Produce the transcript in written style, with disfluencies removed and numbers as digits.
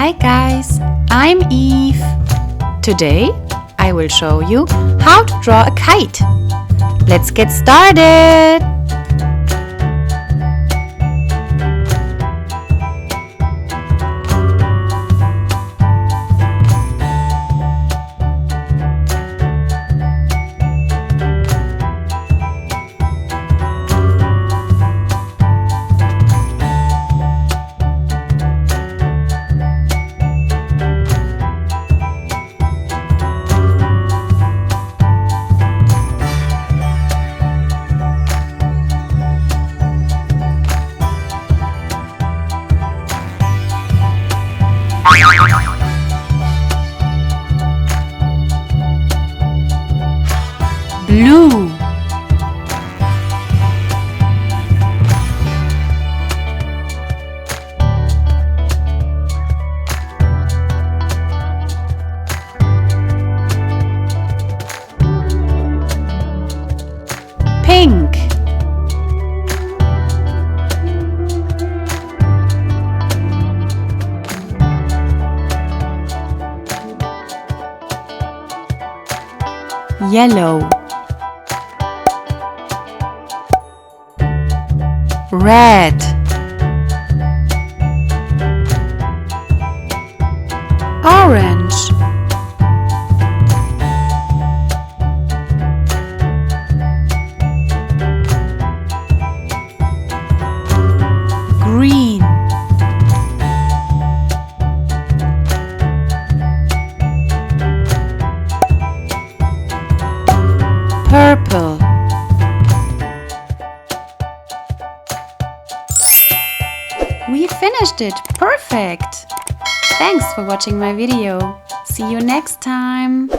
Hi guys, I'm Eve. Today I will show you how to draw a kite. Let's get started! Blue, pink, yellow, red, orange, green, purple. We finished it! Perfect! Thanks for watching my video. See you next time!